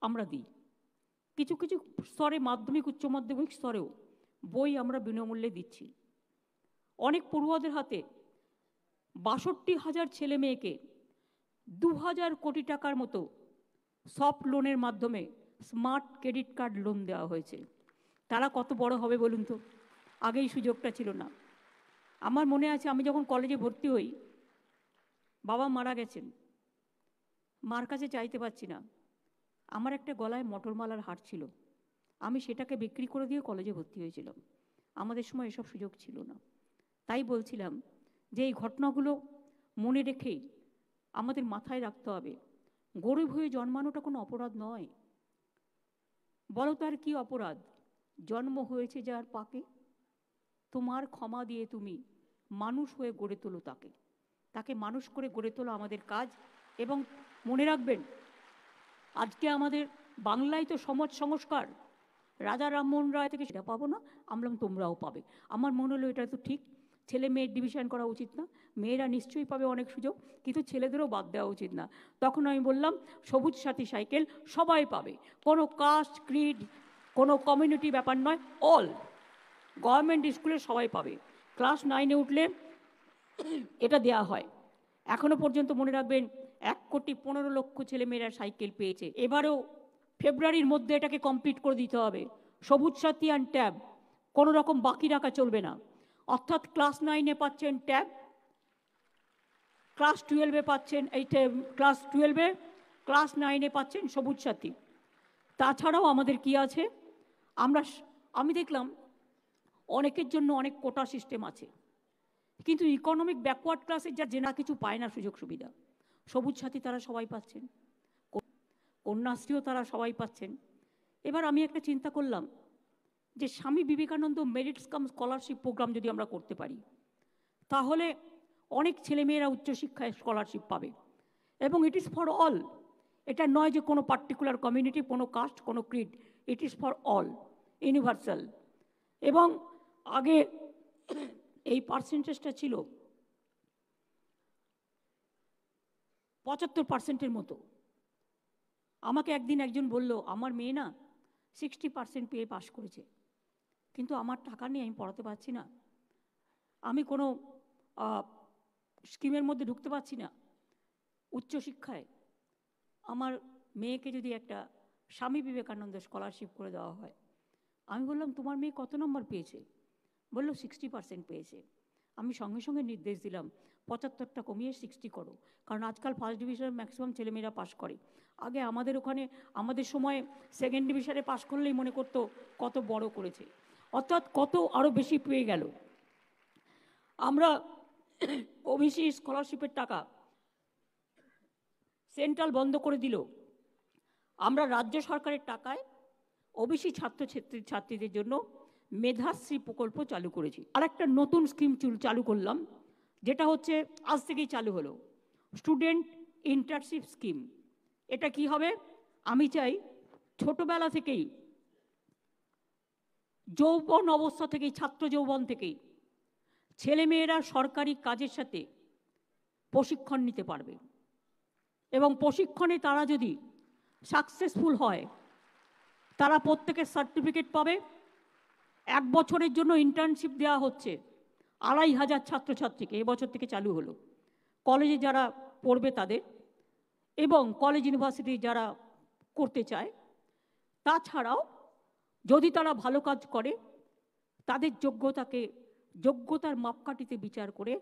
আমরা দিই। কিছু কিছু স্তরে, মাধ্যমিক উচ্চ মাধ্যমিক স্তরেও বই আমরা বিনামূল্যে দিচ্ছি। অনেক পড়ুয়াদের হাতে ৬২,০০০ ছেলে মেয়েকে ২,০০০ কোটি টাকার মতো সফট লোনের মাধ্যমে স্মার্ট ক্রেডিট কার্ড লোন দেওয়া হয়েছে। তারা কত বড় হবে বলুন তো? আগে এই সুযোগটা ছিল না। আমার মনে আছে, আমি যখন কলেজে ভর্তি হই, বাবা মারা গেছেন, মার কাছে চাইতে পারছি না। আমার একটা গলায় মটরমালার হার ছিল, আমি সেটাকে বিক্রি করে দিয়ে কলেজে ভর্তি হয়েছিলাম। আমাদের সময় এসব সুযোগ ছিল না। তাই বলছিলাম যে এই ঘটনাগুলো মনে রেখেই আমাদের মাথায় রাখতে হবে, গরিব হয়ে জন্মানোটা কোনো অপরাধ নয়। বলো তার কি অপরাধ? জন্ম হয়েছে যার পাকে, তোমার ক্ষমা দিয়ে তুমি মানুষ হয়ে গড়ে তোলো তাকে। তাকে মানুষ করে গড়ে তোলা আমাদের কাজ। এবং মনে রাখবেন, আজকে আমাদের বাংলায় তো সমাজ সংস্কার, রাজা রামমোহন রায় থেকে সেটা পাবো না, আমরা তোমরাও পাবে। আমার মনে হলো এটা তো ঠিক, ছেলে মেয়ের ডিভিশন করা উচিত না। মেয়েরা নিশ্চয়ই পাবে অনেক সুযোগ, কিন্তু ছেলেদেরও বাদ দেওয়া উচিত না। তখন আমি বললাম সবুজ সাথী সাইকেল সবাই পাবে, কোনো কাস্ট ক্রিড কোনো কমিউনিটি ব্যাপার নয়, অল গভর্নমেন্ট স্কুলে সবাই পাবে। ক্লাস 9-এ উঠলে এটা দেয়া হয়। এখনো পর্যন্ত মনে রাখবেন 1,15,00,000 ছেলেমেয়েরা সাইকেল পেয়েছে। এবারেও ফেব্রুয়ারির মধ্যে এটাকে কমপ্লিট করে দিতে হবে। সবুজ সাথী অ্যান্ড ট্যাব কোনো রকম বাকি রাখা চলবে না। অর্থাৎ ক্লাস 9-এ পাচ্ছেন ট্যাব, ক্লাস 12-এ পাচ্ছেন ক্লাস 12-এ, ক্লাস 9-এ পাচ্ছেন সবুজ সাথী। তাছাড়াও আমাদের কি আছে, আমি দেখলাম অনেকের জন্য অনেক কোটা সিস্টেম আছে, কিন্তু ইকোনমিক ব্যাকওয়ার্ড ক্লাসের যা জেনা কিছু পায় না সুযোগ সুবিধা, সবুজ সাথী তারা সবাই পাচ্ছেন, কন্যাশ্রীও তারা সবাই পাচ্ছেন। এবার আমি একটা চিন্তা করলাম যে Swami Vivekananda merits cum scholarship programme যদি আমরা করতে পারি, তাহলে অনেক ছেলেমেয়েরা উচ্চশিক্ষায় স্কলারশিপ পাবে। এবং ইট ইজ ফর অল, এটা নয় যে কোনো পার্টিকুলার কমিউনিটি, কোনো কাস্ট, কোনো Creed, it is for all, universal. এবং আগে এই পার্সেন্টেজটা ছিল 75%-এর মতো। আমাকে একদিন একজন বলল, আমার মেয়ে না 60% পেয়ে পাশ করেছে, কিন্তু আমার টাকা নেই, আমি পড়াতে পারছি না, আমি কোনো স্কিমের মধ্যে ঢুকতে পারছি না উচ্চশিক্ষায়, আমার মেয়েকে যদি একটা স্বামী বিবেকানন্দ স্কলারশিপ করে দেওয়া হয়। আমি বললাম, তোমার মেয়ে কত নম্বর পেয়েছে? বললো 60% পেয়েছে। আমি সঙ্গে সঙ্গে নির্দেশ দিলাম 75টা কমিয়ে 60 করো, কারণ আজকাল ফার্স্ট ডিভিশনে ম্যাক্সিমাম ছেলেমেয়েরা পাশ করে। আগে আমাদের ওখানে, আমাদের সময় সেকেন্ড ডিভিশনে পাশ করলেই মনে করতো কত বড় করেছে, অর্থাৎ কত আরও বেশি পেয়ে গেল। আমরা ওবিসি স্কলারশিপের টাকা সেন্ট্রাল বন্ধ করে দিল, আমরা রাজ্য সরকারের টাকায় ওবিসি ছাত্রছাত্রীদের জন্য মেধাশ্রী প্রকল্প চালু করেছি। আর একটা নতুন স্কিম চালু করলাম, যেটা হচ্ছে আজ থেকেই চালু হলো, স্টুডেন্ট ইন্টার্নশিপ স্কিম। এটা কি হবে? আমি চাই ছোটবেলা থেকেই, যৌবন অবস্থা থেকেই, ছাত্র যৌবন থেকেই ছেলেমেয়েরা সরকারি কাজের সাথে প্রশিক্ষণ নিতে পারবে, এবং প্রশিক্ষণে তারা যদি সাকসেসফুল হয়, তারা প্রত্যেকের সার্টিফিকেট পাবে। 1 বছরের জন্য ইন্টার্নশিপ দেওয়া হচ্ছে 2,500 ছাত্রছাত্রীকে, এবছর থেকে চালু হলো। কলেজে যারা পড়বে তাদের, এবং কলেজ ইউনিভার্সিটি যারা করতে চায়। তাছাড়াও যদি তারা ভালো কাজ করে, তাদের যোগ্যতার মাপকাঠিতে বিচার করে